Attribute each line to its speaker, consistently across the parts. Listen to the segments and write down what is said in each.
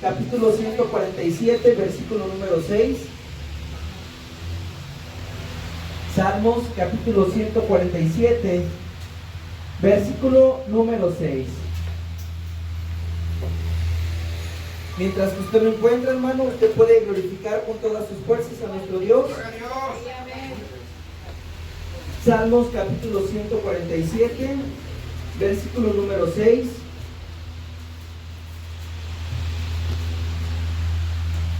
Speaker 1: capítulo 147, versículo número 6. Salmos, capítulo 147, versículo número 6. Mientras que usted lo encuentra, hermano, usted puede glorificar con todas sus fuerzas a nuestro Dios. Salmos, capítulo 147, versículo número 6.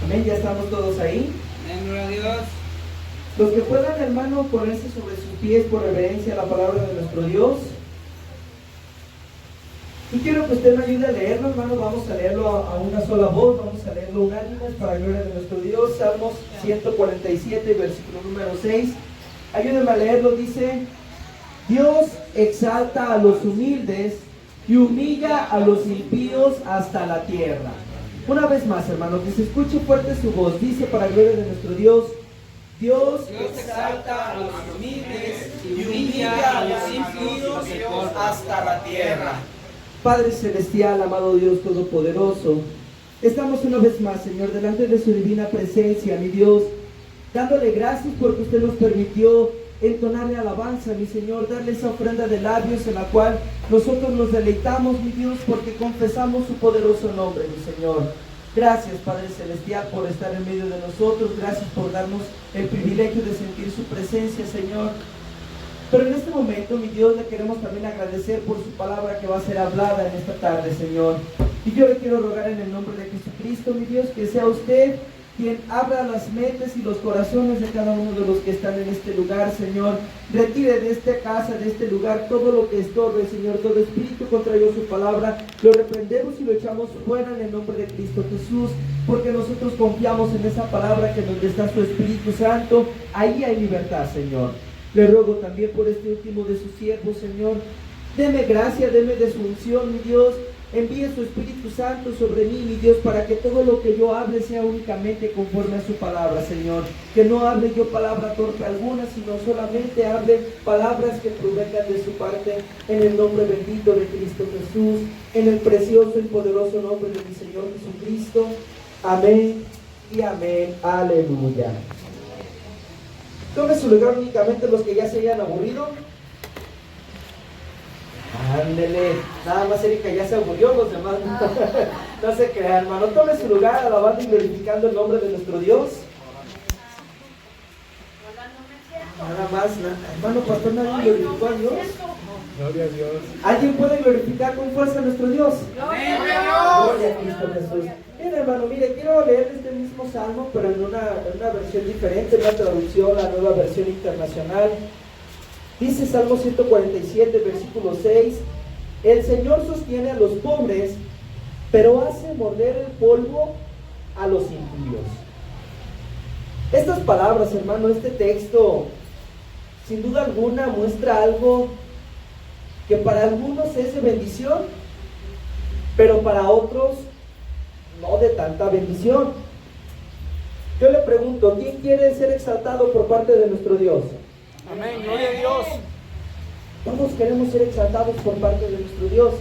Speaker 1: Amén, ya estamos todos ahí.
Speaker 2: Amén, gloria a Dios.
Speaker 1: Los que puedan, hermano, ponerse sobre sus pies por reverencia a la palabra de nuestro Dios. Y quiero que usted me ayude a leerlo, hermano. Vamos a leerlo a una sola voz. Vamos a leerlo unánimes para la gloria de nuestro Dios. Salmos 147, versículo número 6. Ayúdenme a leerlo. Dice: Dios exalta a los humildes y humilla a los impíos hasta la tierra. Una vez más, hermano, que se escuche fuerte su voz. Dice para la gloria de nuestro Dios: Dios exalta a los humildes y humilla a los impíos hasta la tierra. Padre celestial, amado Dios todopoderoso, estamos una vez más, Señor, delante de su divina presencia, mi Dios, dándole gracias porque usted nos permitió entonarle alabanza, mi Señor, darle esa ofrenda de labios en la cual nosotros nos deleitamos, mi Dios, porque confesamos su poderoso nombre, mi Señor. Gracias, Padre Celestial, por estar en medio de nosotros. Gracias por darnos el privilegio de sentir su presencia, Señor. Pero en este momento, mi Dios, le queremos también agradecer por su palabra que va a ser hablada en esta tarde, Señor. Y yo le quiero rogar en el nombre de Jesucristo, mi Dios, que sea usted quien abra las mentes y los corazones de cada uno de los que están en este lugar, Señor. Retire de esta casa, de este lugar, todo lo que estorbe, Señor, todo espíritu contrario a su palabra, lo reprendemos y lo echamos fuera en el nombre de Cristo Jesús, porque nosotros confiamos en esa palabra que donde está su Espíritu Santo, ahí hay libertad, Señor. Le ruego también por este último de sus siervos, Señor. Deme gracia, deme de su unción, mi Dios. Envíe su Espíritu Santo sobre mí, mi Dios, para que todo lo que yo hable sea únicamente conforme a su palabra, Señor. Que no hable yo palabra torpe alguna, sino solamente hable palabras que provengan de su parte, en el nombre bendito de Cristo Jesús, en el precioso y poderoso nombre de mi Señor Jesucristo. Amén y amén. Aleluya. Tome su lugar únicamente los que ya se hayan aburrido. Ándele, nada más Erika ya se aburrió, los demás no se crean, hermano. Tome su lugar alabando y glorificando el nombre de nuestro Dios. Nada más, hermano pastor, nadie glorificó a Dios.
Speaker 3: Gloria a Dios.
Speaker 1: ¿Alguien puede glorificar con fuerza a nuestro Dios?
Speaker 2: Gloria a
Speaker 1: Gloria a Cristo Jesús. Bien, hermano, mire, quiero leer este mismo salmo, pero en una versión diferente, una traducción, la Nueva Versión Internacional. Dice Salmo 147, versículo 6: El Señor sostiene a los pobres, pero hace morder el polvo a los impíos. Estas palabras, hermano, este texto, sin duda alguna, muestra algo que para algunos es de bendición, pero para otros no de tanta bendición. Yo le pregunto, ¿quién quiere ser exaltado por parte de nuestro Dios?
Speaker 3: Amén, gloria a Dios.
Speaker 1: Todos queremos ser exaltados por parte de nuestro Dios.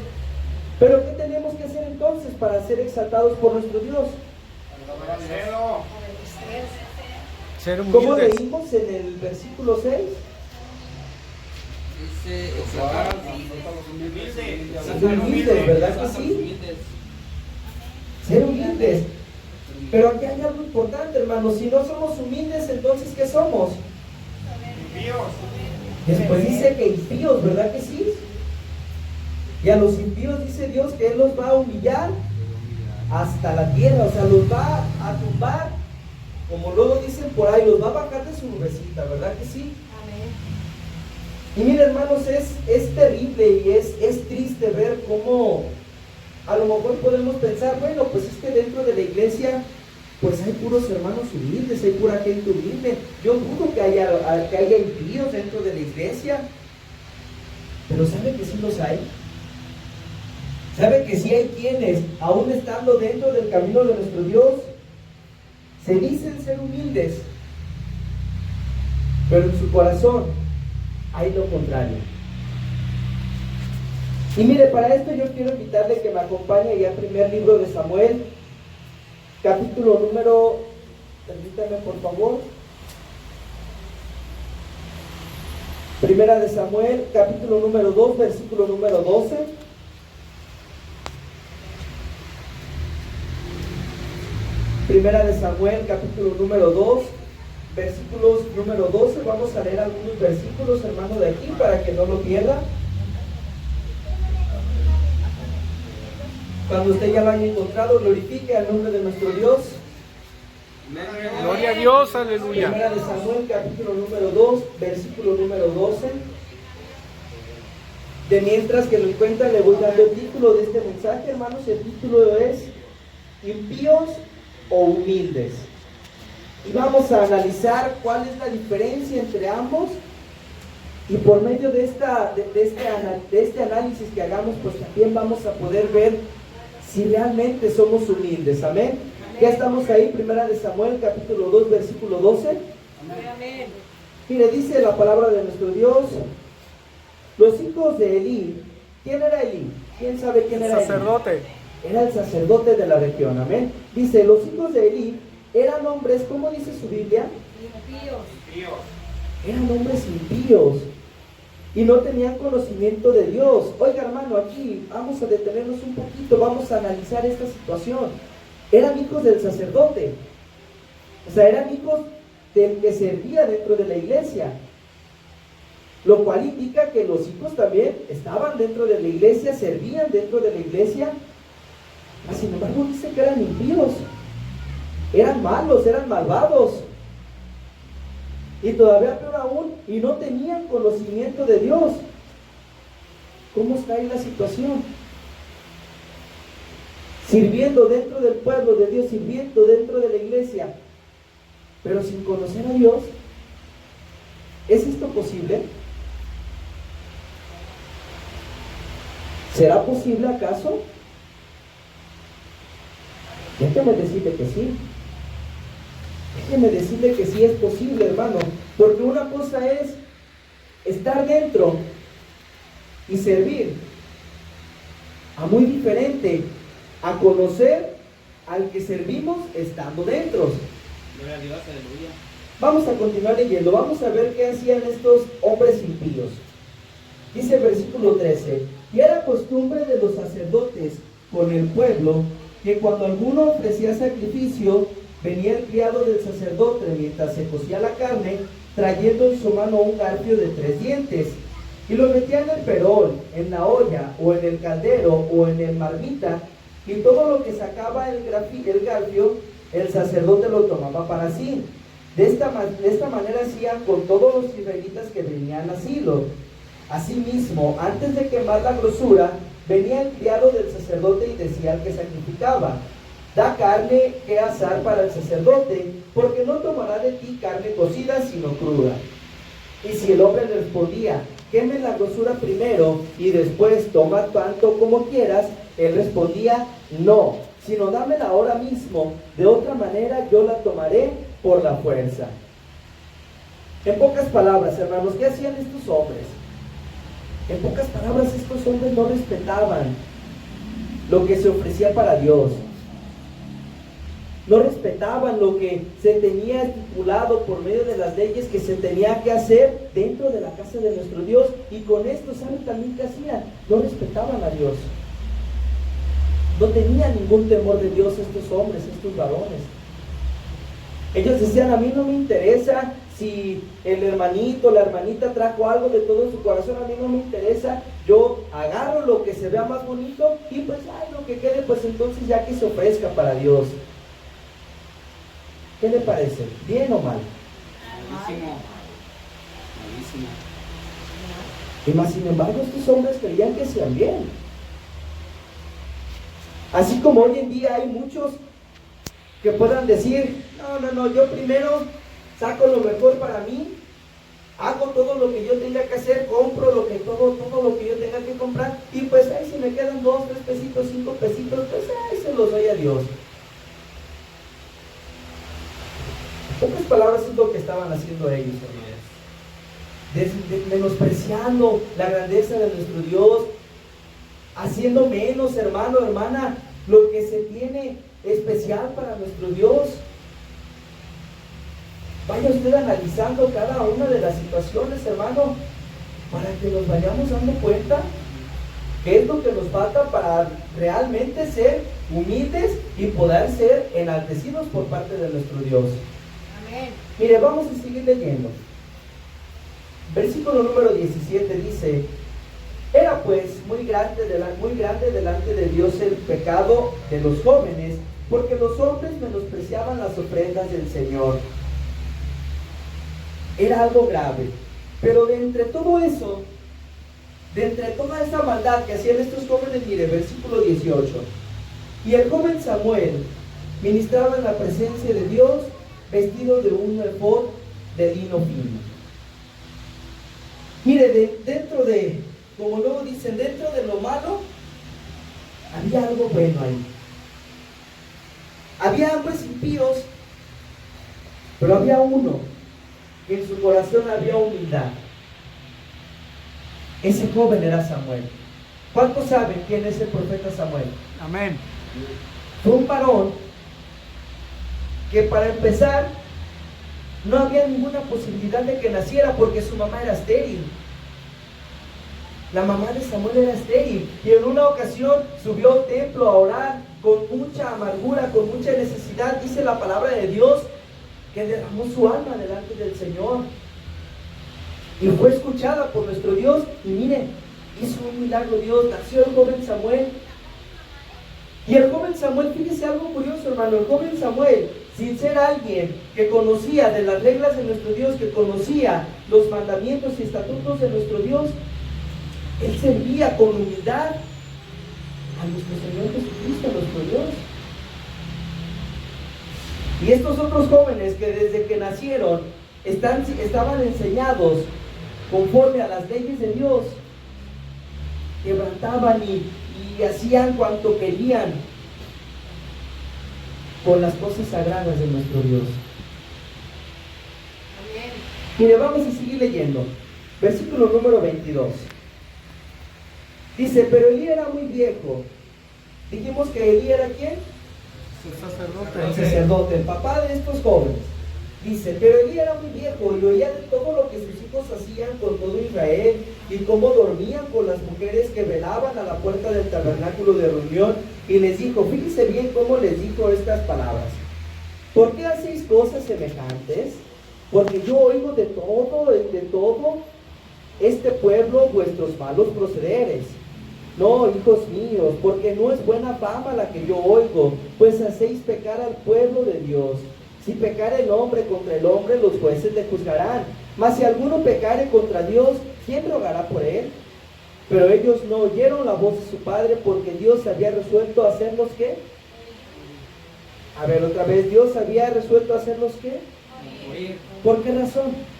Speaker 1: Pero ¿qué tenemos que hacer entonces para ser exaltados por nuestro Dios?
Speaker 3: Ser
Speaker 1: ¿Cómo
Speaker 3: humildes.
Speaker 1: leímos en el versículo 6?
Speaker 2: Dice exaltar a
Speaker 1: Ser humildes, ¿verdad que sí? Ser humildes. Pero aquí hay algo importante, hermanos. Si no somos humildes, entonces ¿qué somos? Después dice que impíos, ¿verdad que sí? Y a los impíos dice Dios que Él los va a humillar hasta la tierra, o sea, los va a tumbar, como luego dicen por ahí, los va a bajar de su nubecita, ¿verdad que sí? Y miren, hermanos, es terrible y es triste ver cómo a lo mejor podemos pensar, bueno, pues es que dentro de la iglesia pues hay puros hermanos humildes, hay pura gente humilde. Yo dudo que haya impíos dentro de la iglesia. Pero ¿sabe que sí los hay? ¿Sabe que sí hay quienes, aún estando dentro del camino de nuestro Dios, se dicen ser humildes, pero en su corazón hay lo contrario? Y mire, para esto yo quiero invitarle que me acompañe ya al primer libro de Samuel, capítulo número, permítame por favor, Primera de Samuel, capítulo número 2, versículo número 12. Primera de Samuel, capítulo número 2, versículos número 12. Vamos a leer algunos versículos, hermano, de aquí para que no lo pierda. Cuando usted ya lo haya encontrado, glorifique al nombre de nuestro Dios.
Speaker 3: Gloria a Dios, aleluya.
Speaker 1: Primera de Samuel, capítulo número 2, versículo número 12. De mientras que lo encuentra, le voy dando el título de este mensaje, hermanos. El título es ¿impíos o humildes? Y vamos a analizar cuál es la diferencia entre ambos. Y por medio de este análisis que hagamos, pues también vamos a poder ver si realmente somos humildes. Amén. Ya estamos ahí, Primera de Samuel, capítulo 2, versículo 12.
Speaker 4: Amén.
Speaker 1: Mire, dice la palabra de nuestro Dios: los hijos de Elí. ¿Quién era Elí? ¿Quién sabe quién era Elí?
Speaker 3: Sacerdote.
Speaker 1: Era el sacerdote de la región, amén. Dice, los hijos de Elí eran hombres, ¿cómo dice su Biblia?
Speaker 4: Impíos.
Speaker 1: Eran hombres impíos y no tenían conocimiento de Dios. Oiga, hermano, aquí vamos a detenernos un poquito, vamos a analizar esta situación. Eran hijos del sacerdote, o sea, eran hijos del que servía dentro de la iglesia, lo cual indica que los hijos también estaban dentro de la iglesia, servían dentro de la iglesia. Sin embargo, dice que eran impíos, eran malos, eran malvados, y todavía peor aún, y no tenían conocimiento de Dios. ¿Cómo está ahí la situación? Sirviendo dentro del pueblo de Dios, sirviendo dentro de la iglesia, pero sin conocer a Dios. ¿Es esto posible? ¿Será posible acaso? Déjeme decirle que sí. Déjeme decirle que sí es posible, hermano. Porque una cosa es estar dentro y servir, a muy diferente a conocer al que servimos estando dentro.
Speaker 2: Gloria a Dios, aleluya.
Speaker 1: Vamos a continuar leyendo. Vamos a ver qué hacían estos hombres impíos. Dice el versículo 13: y era costumbre de los sacerdotes con el pueblo que cuando alguno ofrecía sacrificio, venía el criado del sacerdote mientras se cocía la carne, trayendo en su mano un garfio de 3 dientes, y lo metía en el perol, en la olla, o en el caldero, o en el marmita, y todo lo que sacaba el garfio, el sacerdote lo tomaba para sí. De esta manera hacían con todos los israelitas que venían a Silo. Asimismo, antes de quemar la grosura, venía el criado del sacerdote y decía al que sacrificaba: da carne que asar para el sacerdote, porque no tomará de ti carne cocida, sino cruda. Y si el hombre le respondía: queme la grosura primero y después toma tanto como quieras, él respondía: no, sino dámela ahora mismo, de otra manera yo la tomaré por la fuerza. En pocas palabras, hermanos, ¿qué hacían estos hombres? En pocas palabras, estos hombres no respetaban lo que se ofrecía para Dios. No respetaban lo que se tenía estipulado por medio de las leyes que se tenía que hacer dentro de la casa de nuestro Dios. Y con esto, ¿saben también qué hacían? No respetaban a Dios. No tenían ningún temor de Dios estos hombres, estos varones. Ellos decían: a mí no me interesa si el hermanito, la hermanita trajo algo de todo su corazón, a mí no me interesa, yo agarro lo que se vea más bonito y pues, lo que quede, pues entonces ya que se ofrezca para Dios. ¿Qué le parece? ¿Bien o mal?
Speaker 2: Malísimo. Malísimo.
Speaker 1: Y más sin embargo, estos hombres creían que hacían bien. Así como hoy en día hay muchos que puedan decir: no, yo primero saco lo mejor para mí, hago todo lo que yo tenga que hacer, compro todo lo que yo tenga que comprar, y pues ahí si me quedan 2, 3 pesitos, 5 pesitos, pues ahí se los doy a Dios. En pocas palabras es lo que estaban haciendo ellos, hermanos. Menospreciando la grandeza de nuestro Dios, haciendo menos, hermano, hermana, lo que se tiene especial para nuestro Dios. Vaya usted analizando cada una de las situaciones, hermano, para que nos vayamos dando cuenta qué es lo que nos falta para realmente ser humildes y poder ser enaltecidos por parte de nuestro Dios.
Speaker 4: Amén.
Speaker 1: Mire, vamos a seguir leyendo. Versículo número 17 dice: era pues muy grande delante de Dios el pecado de los jóvenes, porque los hombres menospreciaban las ofrendas del Señor. Era algo grave. Pero de entre todo eso, de entre toda esa maldad que hacían estos jóvenes, mire, versículo 18: y el joven Samuel ministraba en la presencia de Dios, vestido de un efod de lino fino. Mire, dentro de, como luego dicen, dentro de lo malo, había algo bueno ahí. Había hombres impíos, pero había uno que en su corazón había humildad. Ese joven era Samuel. ¿Cuántos saben quién es el profeta Samuel?
Speaker 3: Amén.
Speaker 1: Fue un varón que, para empezar, no había ninguna posibilidad de que naciera porque su mamá era estéril. La mamá de Samuel era estéril y en una ocasión subió al templo a orar con mucha amargura, con mucha necesidad. Dice la palabra de Dios que derramó su alma delante del Señor y fue escuchada por nuestro Dios. Y mire, hizo un milagro Dios, nació el joven Samuel. Y el joven Samuel, fíjese algo curioso, hermano, el joven Samuel, sin ser alguien que conocía de las reglas de nuestro Dios, que conocía los mandamientos y estatutos de nuestro Dios, él servía con humildad a nuestro Señor Jesucristo, a nuestro Dios. Y estos otros jóvenes que desde que nacieron estaban enseñados conforme a las leyes de Dios, quebrantaban y hacían cuanto querían con las cosas sagradas de nuestro Dios.
Speaker 4: Amén.
Speaker 1: Mire, vamos a seguir leyendo. Versículo número 22. Dice: pero Elí era muy viejo. Dijimos que Elí era ¿quién?
Speaker 3: El sacerdote.
Speaker 1: El sacerdote, el papá de estos jóvenes. Dice: pero Elí era muy viejo y oía de todo lo que sus hijos hacían con todo Israel y cómo dormían con las mujeres que velaban a la puerta del tabernáculo de reunión, y les dijo, fíjense bien cómo les dijo estas palabras: ¿por qué hacéis cosas semejantes? Porque yo oigo de todo este pueblo vuestros malos procederes. No, hijos míos, porque no es buena fama la que yo oigo, pues hacéis pecar al pueblo de Dios. Si pecare el hombre contra el hombre, los jueces le juzgarán. Mas si alguno pecare contra Dios, ¿quién rogará por él? Pero ellos no oyeron la voz de su padre, porque Dios había resuelto hacerlos ¿qué? A ver, otra vez, Dios había resuelto hacerlos ¿qué? ¿Por qué razón?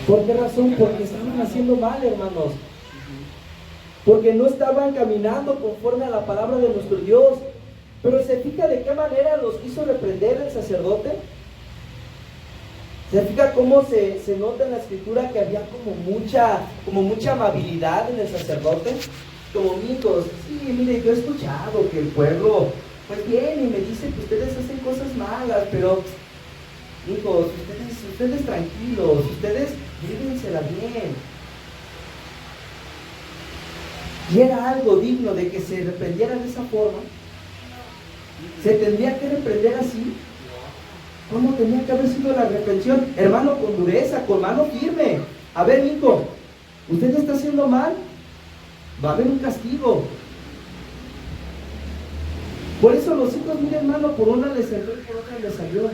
Speaker 1: ¿Por qué razón? Porque estaban haciendo mal, hermanos. Porque no estaban caminando conforme a la palabra de nuestro Dios. Pero ¿se fija de qué manera los quiso reprender el sacerdote? ¿Se fija cómo se nota en la escritura que había como mucha amabilidad en el sacerdote? Como amigos, sí, mire, yo he escuchado que el pueblo pues viene y me dice que ustedes hacen cosas malas, pero hijos, ustedes tranquilos, ustedes llévensela bien. Y era algo digno de que se reprendiera de esa forma. ¿Se tendría que reprender así? ¿Cómo tenía que haber sido la reprensión? Hermano, con dureza, con mano firme. A ver, hijo, usted está haciendo mal, va a haber un castigo. Por eso los hijos, mire, hermano, por una les entró y por otra les salió.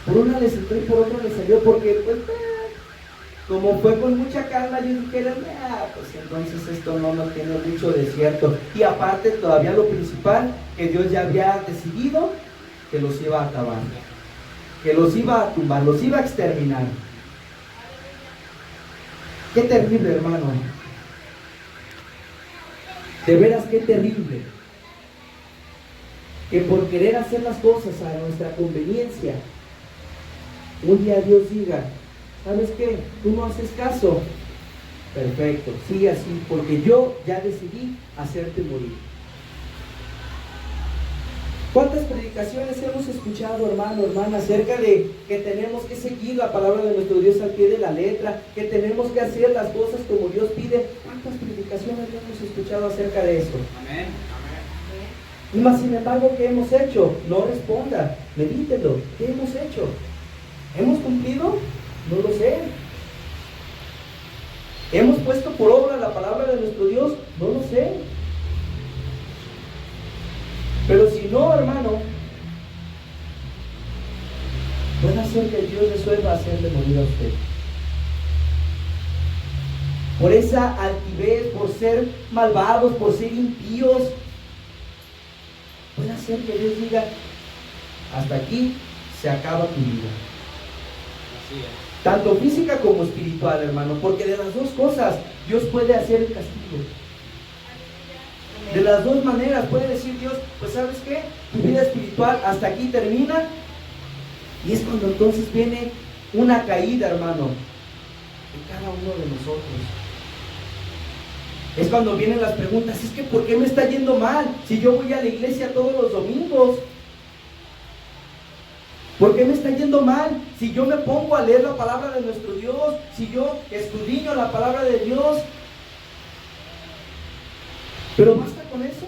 Speaker 1: Por una les entró y por otra les salió, porque pues como fue con mucha calma, ellos dijeron, pues entonces esto no tiene mucho de cierto. Y aparte, todavía lo principal, que Dios ya había decidido que los iba a acabar, que los iba a tumbar, los iba a exterminar. Qué terrible, hermano. De veras, qué terrible. Que por querer hacer las cosas a nuestra conveniencia, un día Dios diga, ¿sabes qué? Tú no haces caso. Perfecto, sigue así, porque yo ya decidí hacerte morir. ¿Cuántas predicaciones hemos escuchado, hermano, hermana, acerca de que tenemos que seguir la palabra de nuestro Dios al pie de la letra, que tenemos que hacer las cosas como Dios pide? ¿Cuántas predicaciones hemos escuchado acerca de eso?
Speaker 2: Amén.
Speaker 1: Y más sin embargo, ¿qué hemos hecho? No responda, medítelo. ¿Qué hemos hecho? ¿Hemos cumplido? No lo sé. ¿Hemos puesto por obra la palabra de nuestro Dios? No lo sé. Pero si no, hermano, puede hacer que Dios resuelva hacerle morir a usted. Por esa altivez, por ser malvados, por ser impíos, puede hacer que Dios diga: hasta aquí se acaba tu vida.
Speaker 2: Así es.
Speaker 1: Tanto física como espiritual, hermano, porque de las dos cosas Dios puede hacer el castigo. De las dos maneras puede decir Dios: pues ¿sabes qué? Tu vida espiritual hasta aquí termina. Y es cuando entonces viene una caída, hermano, en cada uno de nosotros. Es cuando vienen las preguntas: es que ¿por qué me está yendo mal? Si yo voy a la iglesia todos los domingos. ¿Por qué me está yendo mal? Si yo me pongo a leer la palabra de nuestro Dios, si yo escudriño la palabra de Dios. Pero basta con eso.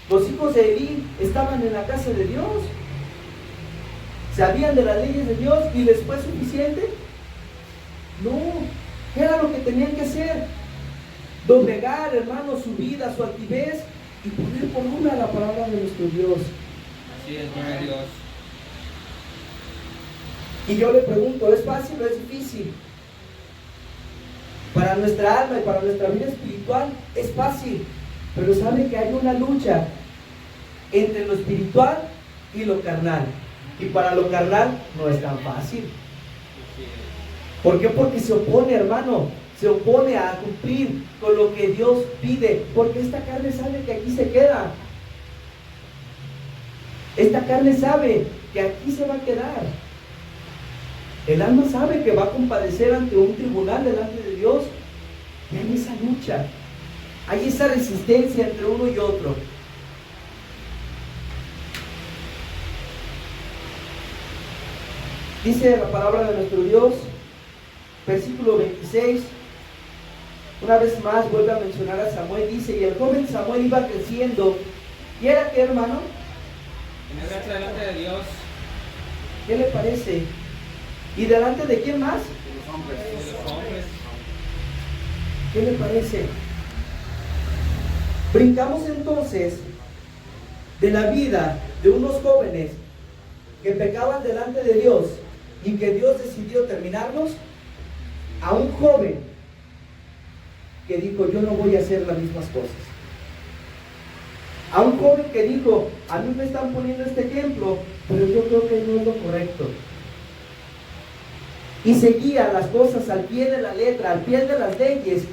Speaker 1: Los hijos de Elí estaban en la casa de Dios, sabían de las leyes de Dios y les fue suficiente. No, ¿qué era lo que tenían que hacer? Doblegar, hermano, su vida, su altivez y poner por obra la palabra de nuestro Dios.
Speaker 2: Así es, gloria a Dios.
Speaker 1: Y yo le pregunto: ¿es fácil o es difícil? Para nuestra alma y para nuestra vida espiritual es fácil, pero sabe que hay una lucha entre lo espiritual y lo carnal. Y para lo carnal no es tan fácil. ¿Por qué? Porque se opone, hermano, se opone a cumplir con lo que Dios pide, porque esta carne sabe que aquí se queda. Esta carne sabe que aquí se va a quedar. El alma sabe que va a compadecer ante un tribunal delante de Dios. Y hay esa lucha, hay esa resistencia entre uno y otro. Dice la palabra de nuestro Dios, versículo 26, una vez más vuelve a mencionar a Samuel. Dice: y el joven Samuel iba creciendo. ¿Y era qué, hermano?
Speaker 2: Tener gracia delante de Dios.
Speaker 1: ¿Qué le parece? ¿Y delante de quién más?
Speaker 2: De los hombres. De los hombres.
Speaker 1: ¿Qué le parece? Brincamos entonces de la vida de unos jóvenes que pecaban delante de Dios y que Dios decidió terminarlos, a un joven que dijo: yo no voy a hacer las mismas cosas. A un joven que dijo: a mí me están poniendo este ejemplo, pero yo creo que no es lo correcto. Y seguía las cosas al pie de la letra, al pie de las leyes.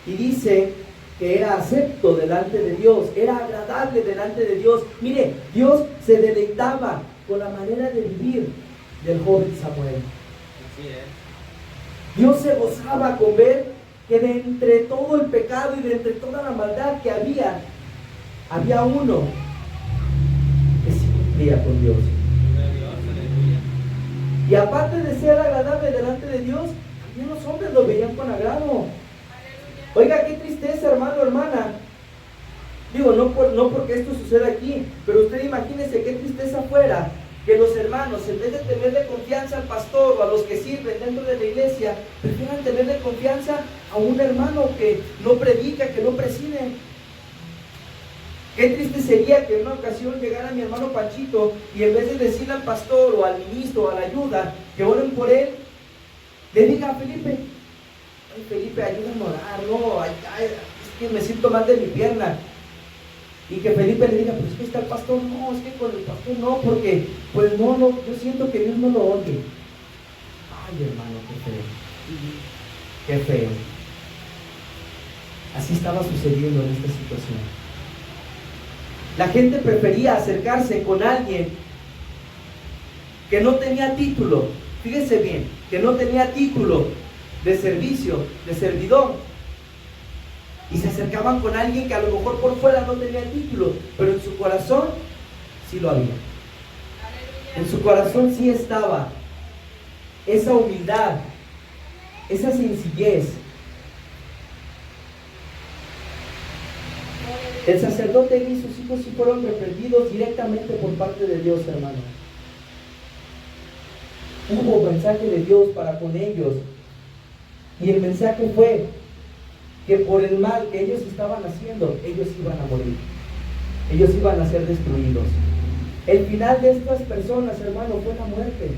Speaker 1: Y dice que era acepto delante de Dios, era agradable delante de Dios. Mire, Dios se deleitaba con la manera de vivir del joven Samuel.
Speaker 2: Así es.
Speaker 1: Dios se gozaba con ver que de entre todo el pecado y de entre toda la maldad que había uno que sí cumplía con Dios.
Speaker 2: Gloria a Dios, aleluya.
Speaker 1: Y aparte de ser agradable delante de Dios, también los hombres lo veían con agrado. Oiga, qué tristeza, hermano, hermana. Digo, no porque esto suceda aquí, pero usted imagínese qué tristeza fuera que los hermanos, en vez de tenerle confianza al pastor o a los que sirven dentro de la iglesia, prefieran tenerle confianza a un hermano que no predica, que no preside. Qué triste sería que en una ocasión llegara mi hermano Panchito y en vez de decirle al pastor o al ministro o a la ayuda que oren por él, le diga a Felipe: ay, Felipe, ayúdame a orar, no, es que me siento mal de mi pierna. Y que Felipe le diga: pues que está el pastor, no, es que con el pastor no, porque pues no, yo siento que Dios no lo oye. Ay, hermano, qué feo. Qué feo. Así estaba sucediendo en esta situación. La gente prefería acercarse con alguien que no tenía título. Fíjese bien, que no tenía título de servicio, de servidor. Y se acercaban con alguien que a lo mejor por fuera no tenía el título, pero en su corazón sí lo había. En su corazón sí estaba esa humildad, esa sencillez. El sacerdote y sus hijos sí fueron reprendidos directamente por parte de Dios, hermano. Hubo mensaje de Dios para con ellos. Y el mensaje fue que por el mal que ellos estaban haciendo, ellos iban a morir. Ellos iban a ser destruidos. El final de estas personas, hermano, fue la muerte.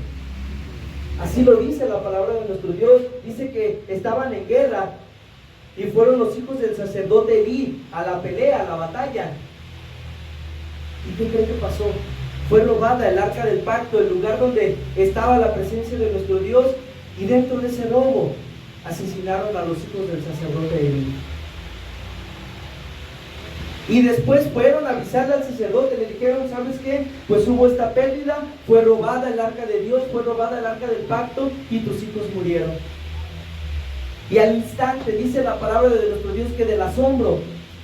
Speaker 1: Así lo dice la palabra de nuestro Dios. Dice que estaban en guerra y fueron los hijos del sacerdote Elí a la pelea, a la batalla. ¿Y qué cree que pasó? Fue robada el arca del pacto, el lugar donde estaba la presencia de nuestro Dios, y dentro de ese robo asesinaron a los hijos del sacerdote Elí. Y después fueron a avisarle al sacerdote, le dijeron, ¿sabes qué? Pues hubo esta pérdida, fue robada el arca de Dios, fue robada el arca del pacto y tus hijos murieron. Y al instante dice la palabra de nuestro Dios que del asombro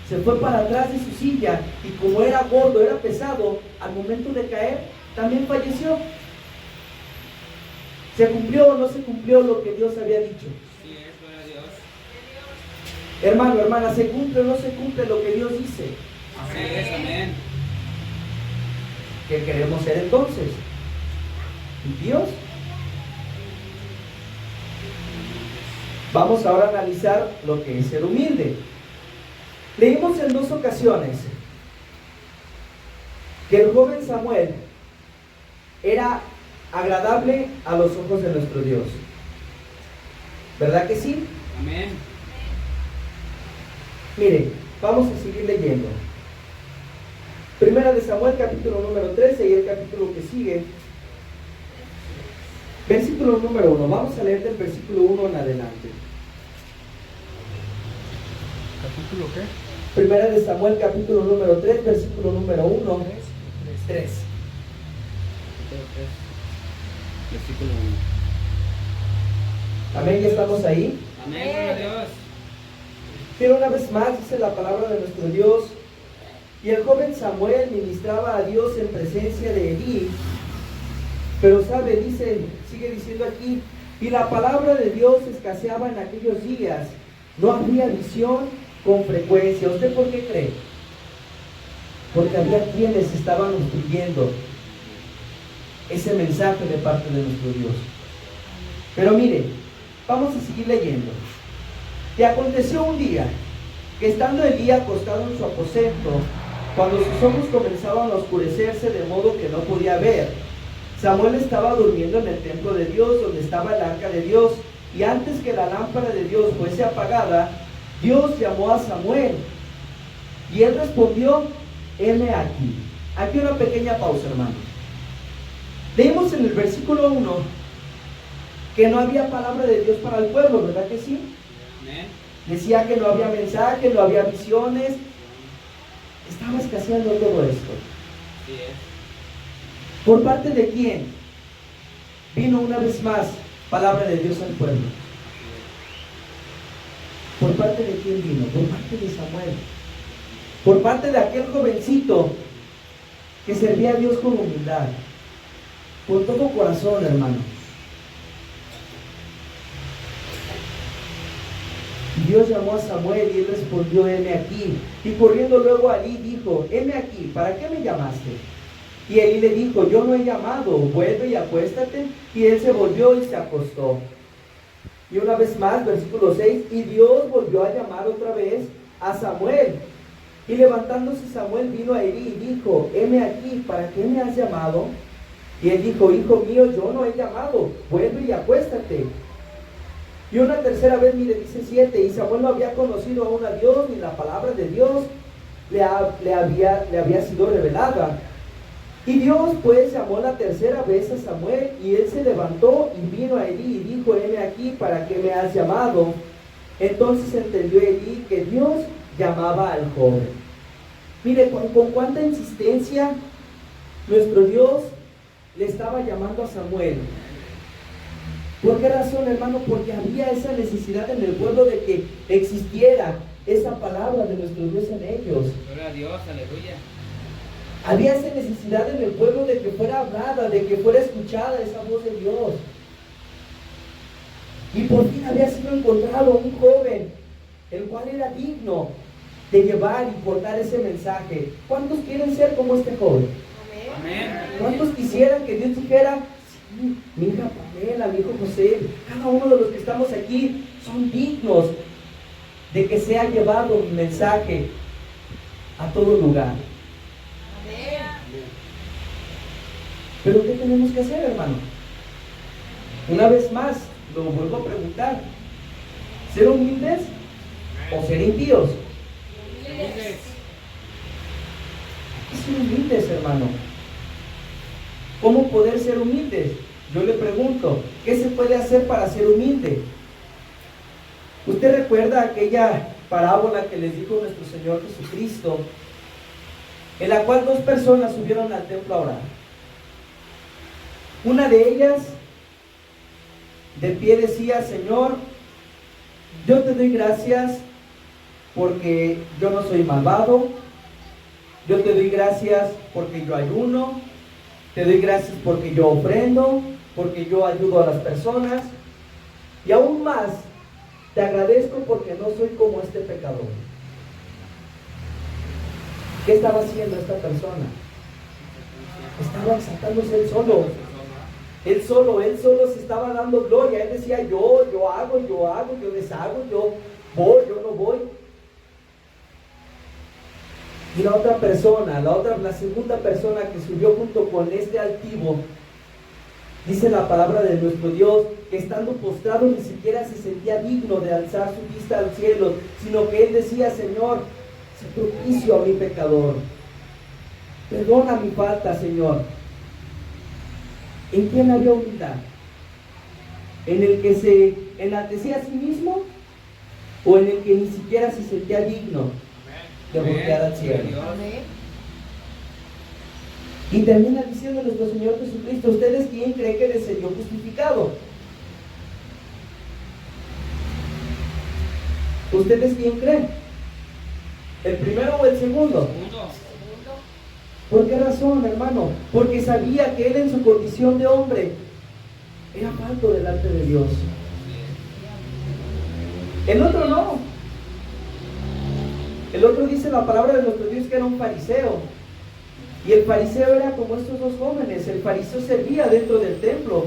Speaker 1: se fue para atrás de su silla, y como era gordo, era pesado, al momento de caer también falleció. ¿Se cumplió o no se cumplió lo que Dios había dicho?
Speaker 2: Sí, es, gloria a Dios.
Speaker 1: Hermano, hermana, ¿se cumple o no se cumple lo que Dios dice?
Speaker 2: Así es, amén.
Speaker 1: ¿Qué queremos ser entonces? ¿Dios? Vamos ahora a analizar lo que es ser humilde. Leímos en 2 ocasiones que el joven Samuel era agradable a los ojos de nuestro Dios. ¿Verdad que sí?
Speaker 2: Amén.
Speaker 1: Mire, vamos a seguir leyendo. Primera de Samuel, capítulo número 13, y el capítulo que sigue. Versículo número 1. Vamos a leer del versículo 1 en adelante.
Speaker 3: ¿Capítulo qué?
Speaker 1: Primera de Samuel, capítulo número 3, versículo número 1. 3.
Speaker 2: Versículo 1.
Speaker 1: Amén, ya estamos ahí.
Speaker 2: Amén, gloria a Dios.
Speaker 1: Pero una vez más dice la palabra de nuestro Dios: y el joven Samuel ministraba a Dios en presencia de Elí. Pero sabe, sigue diciendo aquí, y la palabra de Dios escaseaba en aquellos días. No había visión con frecuencia. ¿Usted por qué cree? Porque había quienes estaban obstruyendo ese mensaje de parte de nuestro Dios. Pero mire, vamos a seguir leyendo. Y aconteció un día que estando Elí acostado en su aposento, cuando sus ojos comenzaban a oscurecerse de modo que no podía ver, Samuel estaba durmiendo en el templo de Dios, donde estaba el arca de Dios, y antes que la lámpara de Dios fuese apagada, Dios llamó a Samuel, y él respondió: heme aquí. Aquí una pequeña pausa, hermano. Leímos en el versículo 1 que no había palabra de Dios para el pueblo, ¿verdad que sí?
Speaker 2: Amén.
Speaker 1: Decía que no había mensaje, no había visiones. Estaba escaseando todo esto.
Speaker 2: Así es.
Speaker 1: ¿Por parte de quién vino una vez más palabra de Dios al pueblo? ¿Por parte de quién vino? Por parte de Samuel. Por parte de aquel jovencito que servía a Dios con humildad, con todo corazón, hermano. Dios llamó a Samuel y él respondió: heme aquí. Y corriendo luego a Elí dijo: heme aquí, ¿para qué me llamaste? Y Elí le dijo: yo no he llamado, vuelve y acuéstate. Y él se volvió y se acostó. Y una vez más, versículo 6, y Dios volvió a llamar otra vez a Samuel. Y levantándose Samuel vino a Elí y dijo: heme aquí, ¿para qué me has llamado? Y él dijo: hijo mío, yo no he llamado, vuelve y acuéstate. Y una tercera vez, mire, dice 7, y Samuel no había conocido aún a Dios, ni la palabra de Dios le había sido revelada. Y Dios pues llamó la tercera vez a Samuel, y él se levantó y vino a Elí y dijo: heme aquí, ¿para qué me has llamado? Entonces entendió Elí que Dios llamaba al joven. Mire, con cuánta insistencia nuestro Dios le estaba llamando a Samuel. ¿Por qué razón, hermano? Porque había esa necesidad en el pueblo de que existiera esa palabra de nuestro Dios en ellos.
Speaker 2: Gloria a Dios, aleluya.
Speaker 1: Había esa necesidad en el pueblo de que fuera hablada, de que fuera escuchada esa voz de Dios. Y por fin había sido encontrado un joven, el cual era digno de llevar y portar ese mensaje. ¿Cuántos quieren ser como este joven?
Speaker 2: Amén.
Speaker 1: ¿Cuántos quisieran que Dios dijera, sí, mi hija Pamela, mi hijo José, cada uno de los que estamos aquí son dignos de que sea llevado mi mensaje a todo lugar? Pero ¿qué tenemos que hacer, hermano? Una vez más, lo vuelvo a preguntar. ¿Ser humildes o ser impíos? ¿Qué ser humildes, hermano? ¿Cómo poder ser humildes? Yo le pregunto, ¿qué se puede hacer para ser humilde? ¿Usted recuerda aquella parábola que les dijo nuestro Señor Jesucristo, en la cual dos personas subieron al templo a orar? Una de ellas de pie decía, Señor, yo te doy gracias porque yo no soy malvado, yo te doy gracias porque yo ayuno, te doy gracias porque yo ofrendo, porque yo ayudo a las personas, y aún más, te agradezco porque no soy como este pecador. ¿Qué estaba haciendo esta persona? Estaba exaltándose él solo. Él solo se estaba dando gloria. Él decía, yo hago, yo deshago, yo voy, yo no voy. Y la otra persona, la segunda persona que subió junto con este altivo, dice la palabra de nuestro Dios, que estando postrado ni siquiera se sentía digno de alzar su vista al cielo, sino que él decía, Señor, sé propicio a mi pecador. Perdona mi falta, Señor. ¿En quién había humildad? ¿En el que se enaltecía a sí mismo? ¿O en el que ni siquiera se sentía digno de voltear al cielo? Y termina diciendo nuestro Señor Jesucristo, ¿ustedes quién creen que se dio justificado? ¿Ustedes quién creen? ¿El primero o el segundo? ¿Por qué razón, hermano? Porque sabía que él en su condición de hombre era falto delante de Dios. El otro no. El otro dice la palabra de nuestro Dios que era un fariseo. Y el fariseo era como estos dos jóvenes. El fariseo servía dentro del templo.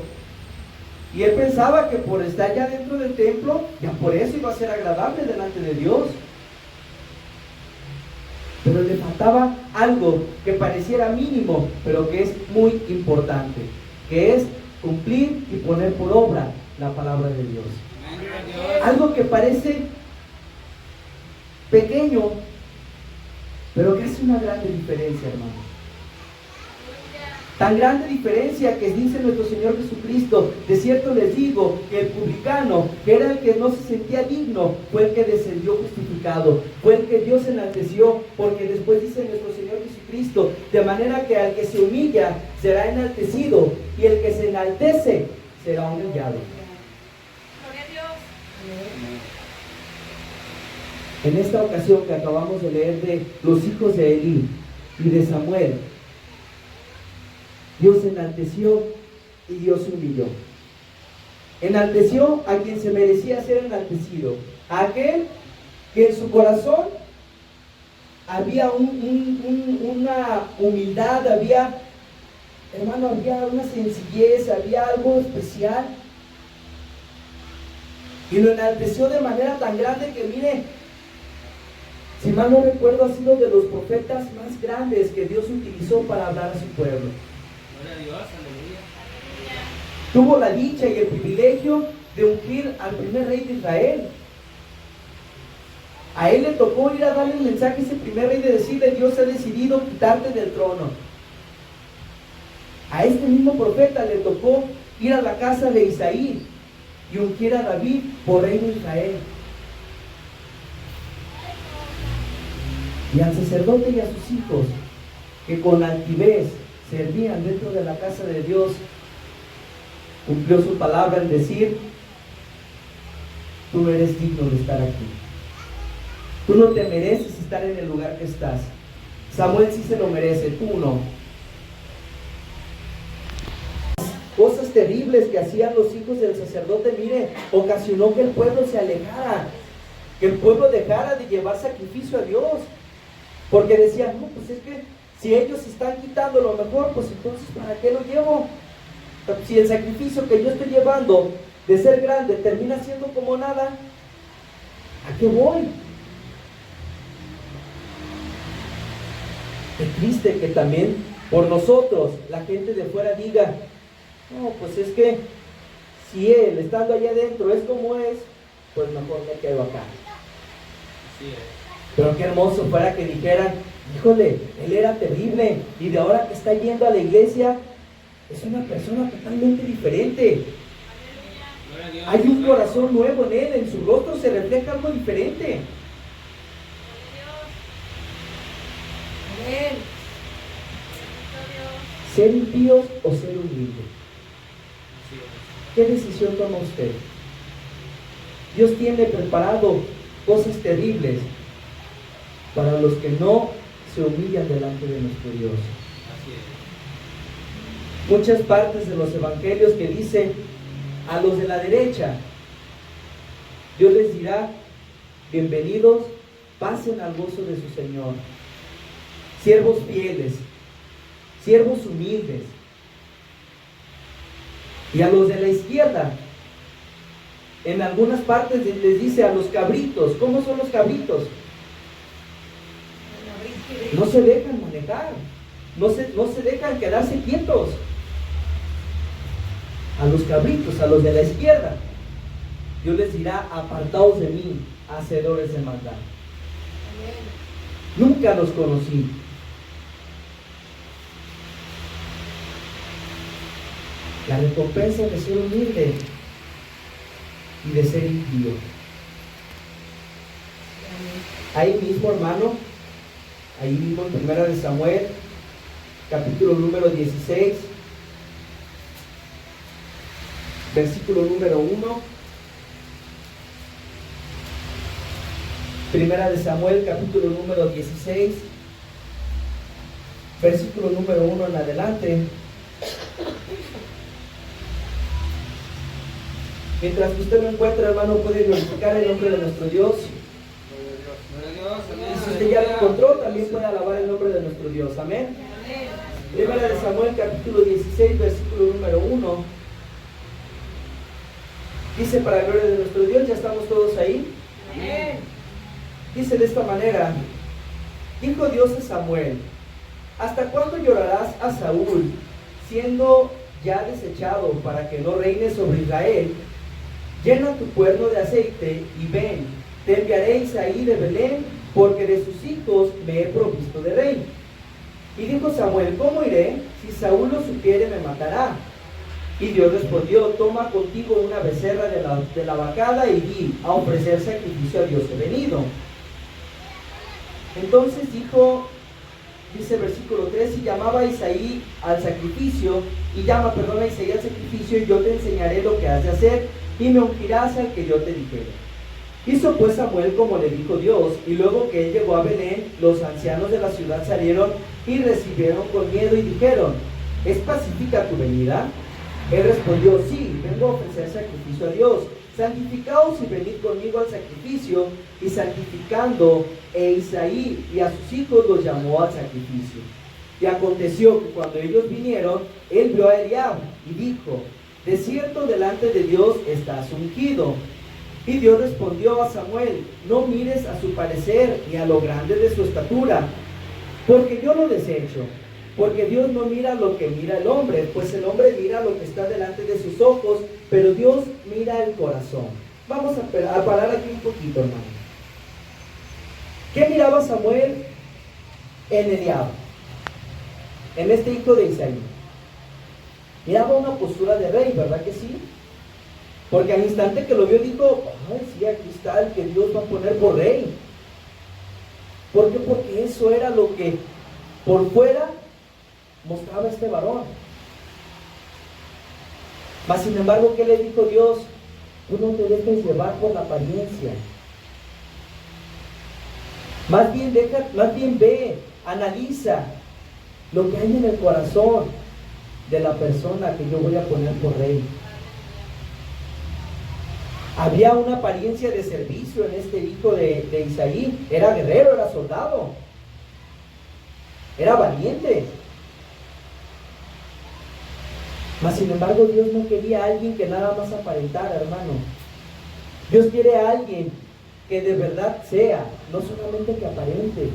Speaker 1: Y él pensaba que por estar ya dentro del templo, ya por eso iba a ser agradable delante de Dios. Pero le faltaba algo que pareciera mínimo, pero que es muy importante, que es cumplir y poner por obra la palabra de Dios. Algo que parece pequeño, pero que hace una grande diferencia, hermano. Tan grande diferencia que dice nuestro Señor Jesucristo, de cierto les digo que el publicano, que era el que no se sentía digno, fue el que descendió justificado, fue el que Dios enalteció, porque después dice nuestro Señor Jesucristo, de manera que al que se humilla será enaltecido, y el que se enaltece será humillado. En esta ocasión que acabamos de leer de los hijos de Elí y de Samuel, Dios enalteció y Dios humilló. Enalteció a quien se merecía ser enaltecido, a aquel que en su corazón había una humildad, había una sencillez, había algo especial. Y lo enalteció de manera tan grande que, mire, si mal no recuerdo, ha sido de los profetas más grandes que Dios utilizó para hablar a su pueblo. Tuvo la dicha y el privilegio de ungir al primer rey de Israel. A él le tocó ir a darle el mensaje a ese primer rey de decirle: Dios ha decidido quitarte del trono. A este mismo profeta le tocó ir a la casa de Isaí y ungir a David por rey de Israel. Y al sacerdote y a sus hijos, que con altivez servían dentro de la casa de Dios, cumplió su palabra en decir: tú no eres digno de estar aquí. Tú no te mereces estar en el lugar que estás. Samuel sí se lo merece, tú no. Cosas terribles que hacían los hijos del sacerdote, mire, ocasionó que el pueblo se alejara, que el pueblo dejara de llevar sacrificio a Dios, porque decían: no, pues es que si ellos están quitando lo mejor, pues entonces ¿para qué lo llevo? Si el sacrificio que yo estoy llevando de ser grande termina siendo como nada, ¿a qué voy? Qué triste que también por nosotros la gente de fuera diga: no, pues es que si él estando allá adentro es como es, pues mejor me quedo acá.
Speaker 2: Así es.
Speaker 1: Pero qué hermoso fuera que dijeran: híjole, él era terrible y de ahora que está yendo a la iglesia es una persona totalmente diferente.
Speaker 2: Gloria a Dios.
Speaker 1: Hay un corazón nuevo en él, en su rostro se refleja algo diferente.
Speaker 4: Amén.
Speaker 1: ¿Ser impíos o ser humildes?
Speaker 2: Así es.
Speaker 1: ¿Qué decisión toma usted? Dios tiene preparado cosas terribles para los que no se humillan delante de nuestro Dios.
Speaker 2: Así es.
Speaker 1: Muchas partes de los evangelios que dicen a los de la derecha, Dios les dirá: bienvenidos, pasen al gozo de su Señor. Siervos fieles, siervos humildes. Y a los de la izquierda, en algunas partes les dice a los cabritos. ¿Cómo son los cabritos? No se dejan manejar, no se dejan quedarse quietos. A los cabritos, a los de la izquierda, Dios les dirá: apartaos de mí, hacedores de maldad. Nunca los conocí. La recompensa de ser humilde y de ser impío. Ahí mismo, hermano, ahí mismo en 1 de Samuel, capítulo número 16, versículo número 1. 1 de Samuel, capítulo número 16, versículo número 1 en adelante. Mientras que usted lo encuentra, hermano, puede glorificar el nombre de nuestro Dios.
Speaker 2: Gloria a Dios. Amén.
Speaker 1: Y si usted ya lo encontró, también puede alabar el nombre de nuestro Dios. Amén. Primera de Samuel, capítulo 16, versículo número 1. Dice: para la gloria de nuestro Dios. ¿Ya estamos todos ahí?
Speaker 4: Amén.
Speaker 1: Dice de esta manera: dijo Dios a Samuel: ¿hasta cuándo llorarás a Saúl, siendo ya desechado, para que no reine sobre Israel? Llena tu cuerno de aceite y ven, te enviaré a Isaí de Belén, porque de sus hijos me he provisto de rey. Y dijo Samuel: ¿cómo iré? Si Saúl lo supiere, me matará. Y Dios respondió: toma contigo una becerra de la vacada y di a ofrecer sacrificio a Dios he venido. Entonces dice el versículo 3: y llamaba a Isaí al sacrificio, y yo te enseñaré lo que has de hacer, y me ungirás al que yo te dijere. Hizo pues Samuel como le dijo Dios, y luego que él llegó a Belén, los ancianos de la ciudad salieron y recibieron con miedo y dijeron: ¿es pacífica tu venida? Él respondió: sí, vengo a ofrecer sacrificio a Dios. Santificaos y venid conmigo al sacrificio. Y santificando, Isaí y a sus hijos los llamó al sacrificio. Y aconteció que cuando ellos vinieron, él vio a Eliab y dijo: de cierto delante de Dios estás ungido. Y Dios respondió a Samuel: no mires a su parecer ni a lo grande de su estatura, porque yo lo desecho. Porque Dios no mira lo que mira el hombre, pues el hombre mira lo que está delante de sus ojos, pero Dios mira el corazón. Vamos a parar aquí un poquito, hermano. ¿Qué miraba Samuel en Eliab? En este hijo de Isaí. Miraba una postura de rey, ¿verdad que sí? Porque al instante que lo vio dijo: ay, sí, aquí está el que Dios va a poner por rey. ¿Por qué? Porque eso era lo que por fuera mostraba este varón. Mas sin embargo, ¿qué le dijo Dios? Tú no te dejes llevar por la apariencia. Más bien ve, analiza lo que hay en el corazón de la persona que yo voy a poner por rey. Había una apariencia de servicio en este hijo de Isaí. Era guerrero, era soldado, era valiente. Mas sin embargo, Dios no quería a alguien que nada más aparentara, hermano. Dios quiere a alguien que de verdad sea, no solamente que aparente.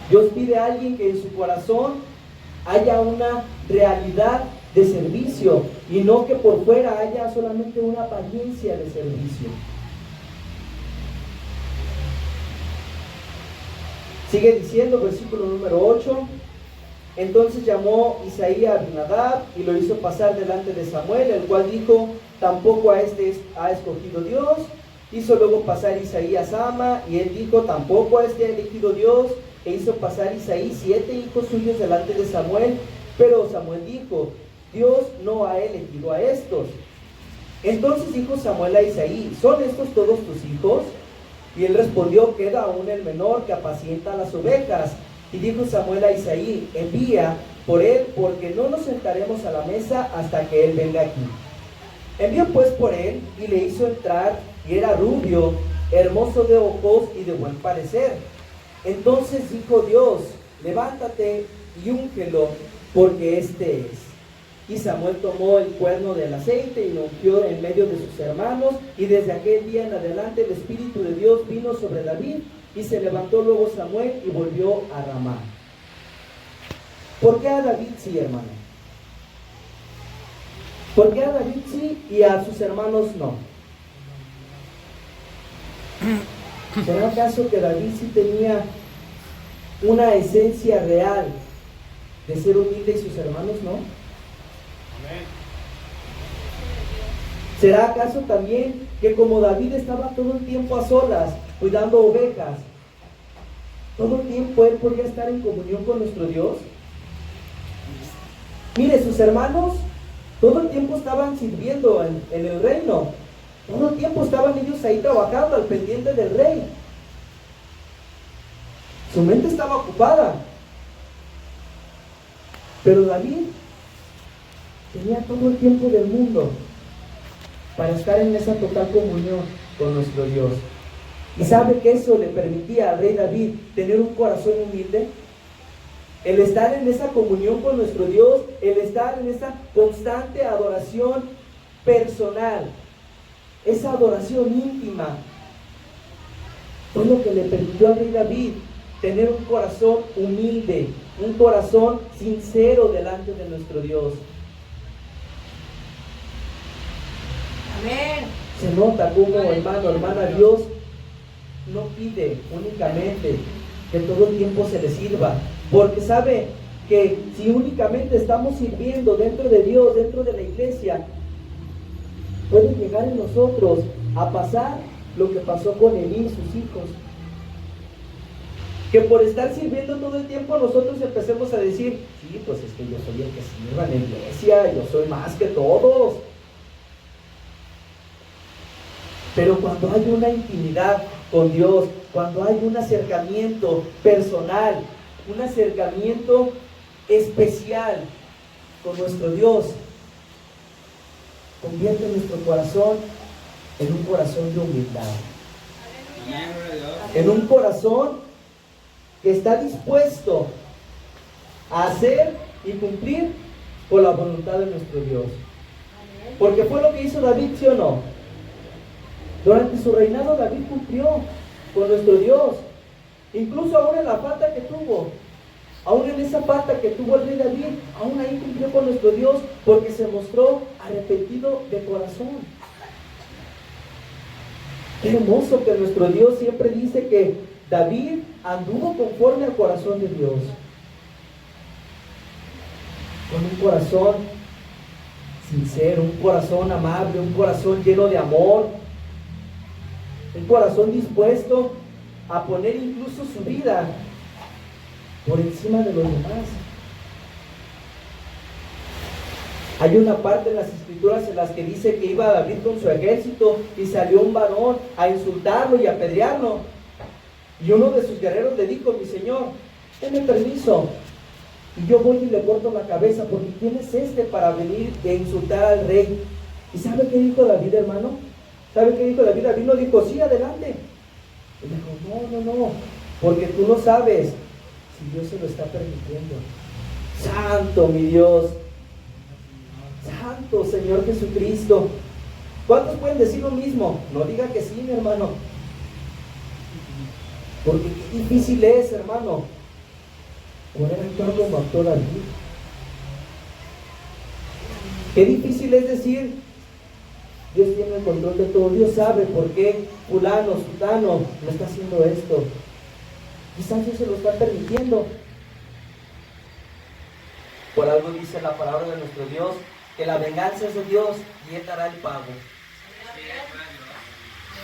Speaker 1: Dios pide a alguien que en su corazón haya una realidad de servicio y no que por fuera haya solamente una apariencia de servicio. Sigue diciendo, versículo número 8. Entonces llamó Isaí a Abinadab y lo hizo pasar delante de Samuel, el cual dijo: tampoco a este ha escogido Dios. Hizo luego pasar Isaí a Sama, y él dijo: tampoco a este ha elegido Dios. E hizo pasar Isaí 7 hijos suyos delante de Samuel. Pero Samuel dijo: Dios no ha elegido a estos. Entonces dijo Samuel a Isaí: ¿son estos todos tus hijos? Y él respondió: queda aún el menor que apacienta las ovejas. Y dijo Samuel a Isaí: envía por él, porque no nos sentaremos a la mesa hasta que él venga aquí. Envió pues por él, y le hizo entrar, y era rubio, hermoso de ojos y de buen parecer. Entonces dijo Dios: levántate y úngelo, porque este es. Y Samuel tomó el cuerno del aceite y lo ungió en medio de sus hermanos, y desde aquel día en adelante el Espíritu de Dios vino sobre David, y se levantó luego Samuel y volvió a Ramá. ¿Por qué a David sí, hermano? ¿Por qué a David sí y a sus hermanos no? ¿Será acaso que David sí tenía una esencia real de ser humilde y sus hermanos no?
Speaker 2: Amén.
Speaker 1: ¿Será acaso también que como David estaba todo el tiempo a solas, cuidando ovejas, todo el tiempo él podía estar en comunión con nuestro Dios? Mire, sus hermanos todo el tiempo estaban sirviendo en el reino. Todo el tiempo estaban ellos ahí trabajando al pendiente del rey. Su mente estaba ocupada. Pero David tenía todo el tiempo del mundo para estar en esa total comunión con nuestro Dios. ¿Y sabe que eso le permitía al rey David tener un corazón humilde? El estar en esa comunión con nuestro Dios, el estar en esa constante adoración personal, esa adoración íntima, fue lo que le permitió al rey David tener un corazón humilde, un corazón sincero delante de nuestro Dios.
Speaker 4: Amén.
Speaker 1: Se nota como, hermano, hermana, Dios no pide únicamente que todo el tiempo se le sirva, porque sabe que si únicamente estamos sirviendo dentro de Dios, dentro de la iglesia, puede llegar en nosotros a pasar lo que pasó con Elí y sus hijos. Que por estar sirviendo todo el tiempo nosotros empecemos a decir: sí, pues es que yo soy el que sirva en la iglesia, yo soy más que todos. Pero cuando hay una intimidad con Dios, cuando hay un acercamiento personal, un acercamiento especial con nuestro Dios, convierte nuestro corazón en un corazón de humildad,
Speaker 2: Amén, gloria a Dios.
Speaker 1: en un corazón que está dispuesto a hacer y cumplir con la voluntad de nuestro Dios. Porque fue lo que hizo David, ¿sí o no? Durante su reinado David cumplió con nuestro Dios, incluso aún en la falta que tuvo, aún en esa falta que tuvo el rey David, aún ahí cumplió con nuestro Dios, porque se mostró arrepentido de corazón. Qué hermoso que nuestro Dios siempre dice que David anduvo conforme al corazón de Dios, con un corazón sincero, un corazón amable, un corazón lleno de amor, un corazón dispuesto a poner incluso su vida por encima de los demás. Hay una parte en las escrituras en las que dice que iba David con su ejército y salió un varón a insultarlo y a apedrearlo. Y uno de sus guerreros le dijo: mi señor, denme permiso, y yo voy y le corto la cabeza, porque ¿quién es este para venir e insultar al rey? ¿Y sabe qué dijo David, hermano? ¿Sabe qué dijo David? David no dijo: sí, adelante. Y dijo: no, porque tú no sabes si Dios se lo está permitiendo. Santo mi Dios, Santo Señor Jesucristo. ¿Cuántos pueden decir lo mismo? No diga que sí, mi hermano, porque qué difícil es, hermano, poder actuar como actor David. Qué difícil es decir: Dios tiene el control de todo, Dios sabe por qué fulano, sutano me está haciendo esto. Quizás Dios se lo está permitiendo. Por algo dice la palabra de nuestro Dios, que la venganza es de Dios y Él dará el pago.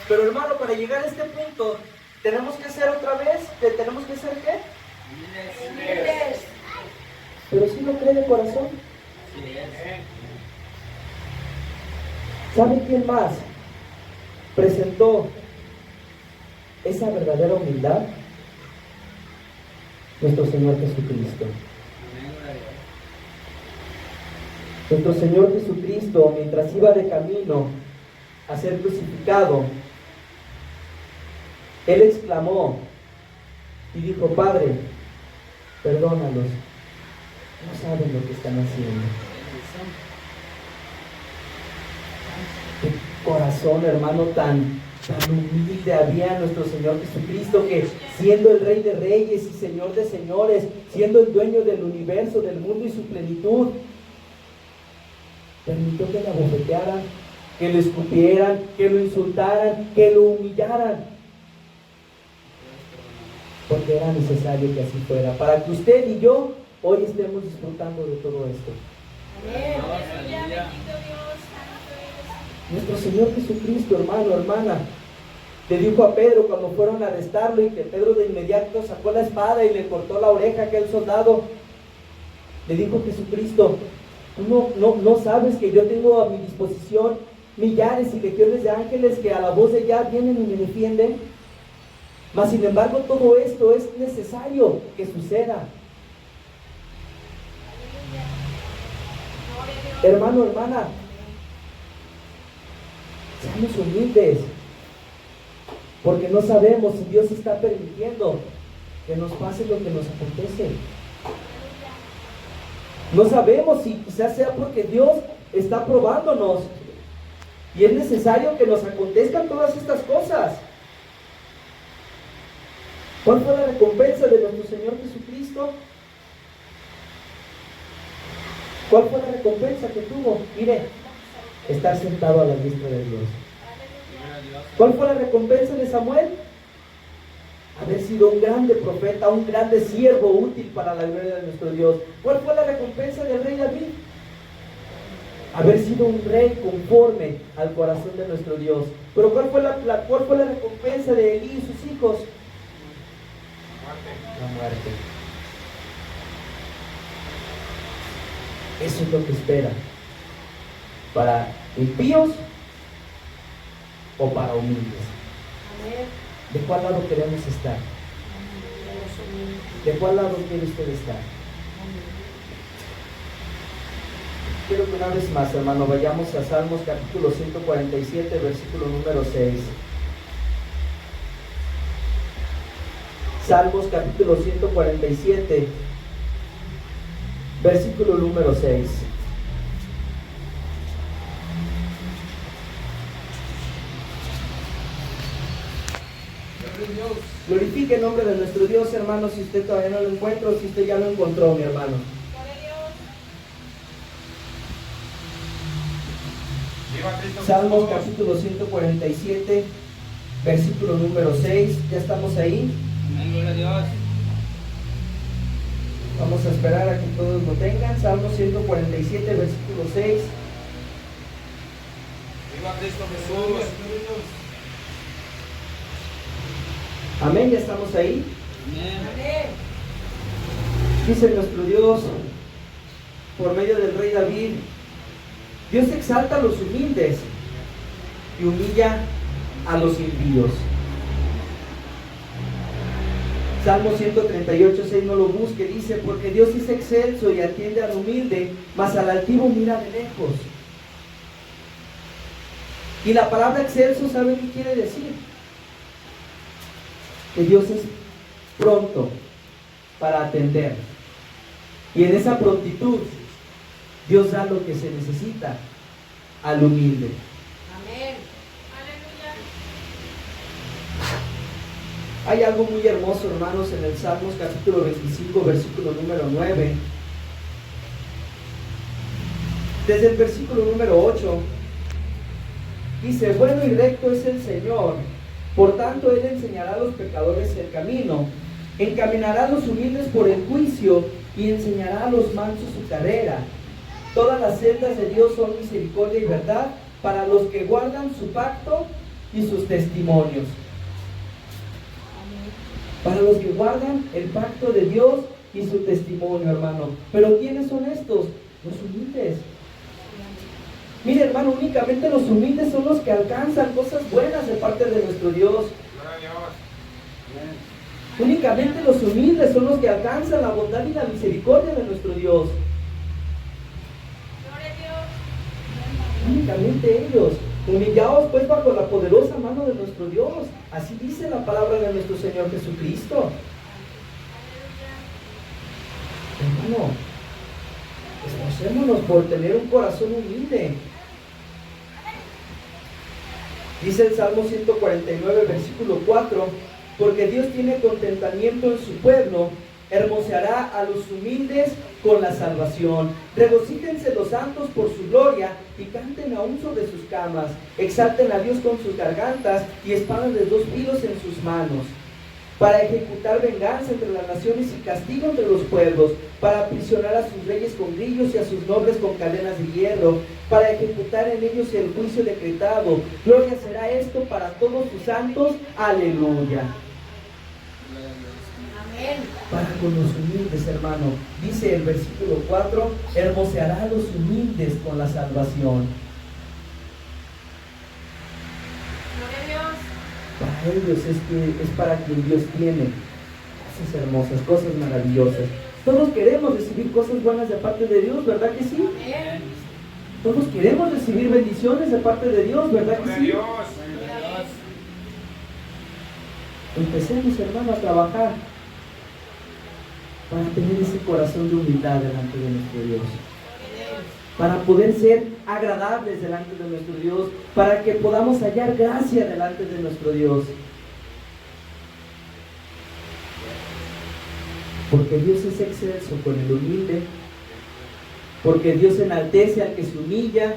Speaker 1: Pero hermano, para llegar a este punto, tenemos que ser otra vez, ¿tenemos que ser qué?
Speaker 4: Humildes.
Speaker 1: Pero si lo cree de corazón. ¿Sabe quién más presentó esa verdadera humildad? Nuestro Señor Jesucristo. Nuestro Señor Jesucristo, mientras iba de camino a ser crucificado, Él exclamó y dijo: Padre, perdónalos, no saben lo que están haciendo. Qué corazón, hermano, tan humilde había nuestro Señor Jesucristo, que siendo el Rey de Reyes y Señor de Señores, siendo el dueño del universo, del mundo y su plenitud, permitió que le abofetearan, que lo escupieran, que lo insultaran, que lo humillaran, porque era necesario que así fuera, para que usted y yo hoy estemos disfrutando de todo esto.
Speaker 4: Amén.
Speaker 1: Nuestro Señor Jesucristo, hermano, hermana, le dijo a Pedro cuando fueron a arrestarlo, y que Pedro de inmediato sacó la espada y le cortó la oreja a aquel soldado. Le dijo Jesucristo: tú no sabes que yo tengo a mi disposición millares y legiones de ángeles que a la voz de Yah vienen y me defienden. Mas sin embargo, todo esto es necesario que suceda. Hermano, hermana, seamos humildes, porque no sabemos si Dios está permitiendo que nos pase lo que nos acontece. No sabemos si quizás sea porque Dios está probándonos y es necesario que nos acontezcan todas estas cosas. ¿Cuál fue la recompensa de nuestro Señor Jesucristo? ¿Cuál fue la recompensa que tuvo? Mire, estar sentado a la diestra de Dios. ¿Cuál fue la recompensa de Samuel? Haber sido un grande profeta, un grande siervo útil para la gloria de nuestro Dios. ¿Cuál fue la recompensa del rey David? Haber sido un rey conforme al corazón de nuestro Dios. Pero ¿cuál fue la recompensa de Elí y sus hijos? La muerte. Eso es lo que espera para impíos o para humildes.
Speaker 4: Amén.
Speaker 1: ¿De cuál lado queremos estar? ¿De cuál lado quiere usted estar? Quiero que una vez más, hermano, vayamos a Salmos capítulo 147, versículo número 6. Salmos capítulo 147, versículo número 6. Glorifique el nombre de nuestro Dios, hermano, si usted todavía no lo encuentra o si usted ya lo encontró, mi hermano. Salmos capítulo 147, versículo número 6. Ya estamos ahí.
Speaker 2: Amén, gloria a Dios.
Speaker 1: Vamos a esperar a que todos lo tengan. Salmos 147, versículo 6.
Speaker 2: Viva Cristo Jesús.
Speaker 1: Amén, ya estamos ahí.
Speaker 2: Amén.
Speaker 4: Amén.
Speaker 1: Dice nuestro Dios, por medio del rey David, Dios exalta a los humildes y humilla a los impíos. Salmo 138:6, no lo busque, dice: porque Dios es excelso y atiende al humilde, mas al altivo mira de lejos. Y la palabra excelso, ¿sabe qué quiere decir? Que Dios es pronto para atender. Y en esa prontitud, Dios da lo que se necesita al humilde.
Speaker 4: Amén.
Speaker 1: Hay algo muy hermoso, hermanos, en el Salmos capítulo 25, versículo número 9. Desde el versículo número 8, dice: bueno y recto es el Señor, por tanto Él enseñará a los pecadores el camino, encaminará a los humildes por el juicio y enseñará a los mansos su carrera. Todas las sendas de Dios son misericordia y verdad para los que guardan su pacto y sus testimonios. Para los que guardan el pacto de Dios y su testimonio, hermano. Pero ¿quiénes son estos? Los humildes. Mire, hermano, únicamente los humildes son los que alcanzan cosas buenas de parte de nuestro Dios. Únicamente los humildes son los que alcanzan la bondad y la misericordia de nuestro Dios. Únicamente ellos. Humillaos pues bajo la poderosa mano de nuestro Dios. Así dice la palabra de nuestro Señor Jesucristo. Hermano, esforcémonos por tener un corazón humilde. Dice el Salmo 149, versículo 4: porque Dios tiene contentamiento en su pueblo, hermoseará a los humildes con la salvación. Regocíjense los santos por su gloria y canten aún sobre sus camas. Exalten a Dios con sus gargantas y espadas de dos filos en sus manos, para ejecutar venganza entre las naciones y castigo entre los pueblos, para aprisionar a sus reyes con grillos y a sus nobles con cadenas de hierro, para ejecutar en ellos el juicio decretado. Gloria será esto para todos sus santos. Aleluya. Para con los humildes, hermano, dice el versículo 4: hermoseará a los humildes con la salvación. Para ellos es para quien Dios tiene cosas hermosas, cosas maravillosas. Todos queremos recibir cosas buenas de parte de Dios, ¿verdad que sí? Todos queremos recibir bendiciones de parte de Dios, ¿verdad que sí? Empecemos, hermano, a trabajar para tener ese corazón de humildad delante de nuestro Dios, para poder ser agradables delante de nuestro Dios, para que podamos hallar gracia delante de nuestro Dios. Porque Dios es excelso con el humilde, porque Dios enaltece al que se humilla,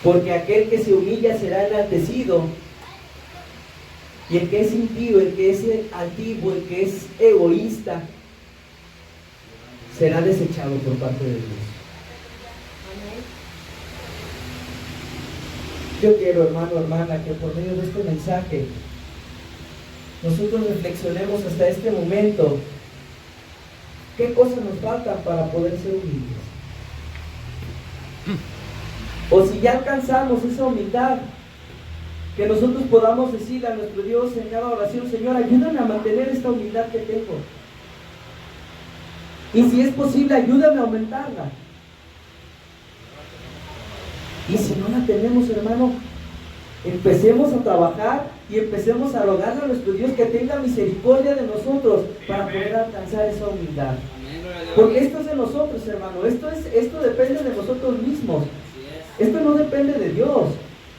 Speaker 1: porque aquel que se humilla será enaltecido. Y el que es impío, el que es altivo, el que es egoísta, será desechado por parte de Dios. Yo quiero, hermano, hermana, que por medio de este mensaje nosotros reflexionemos hasta este momento qué cosas nos faltan para poder ser humildes. O si ya alcanzamos esa humildad, que nosotros podamos decirle a nuestro Dios en cada oración: Señor, ayúdame a mantener esta humildad que tengo. Y si es posible, ayúdame a aumentarla. Y si no la tenemos, hermano, empecemos a trabajar y empecemos a rogarle a nuestro Dios que tenga misericordia de nosotros para poder alcanzar esa humildad. Porque esto es de nosotros, hermano. Esto depende de nosotros mismos. Esto no depende de Dios.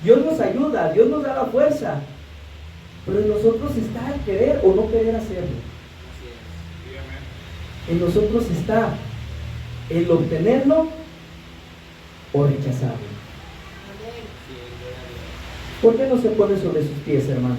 Speaker 1: Dios nos ayuda, Dios nos da la fuerza, pero en nosotros está el querer o no querer hacerlo. En nosotros está el obtenerlo o rechazarlo. ¿Por qué no se pone sobre sus pies, hermano?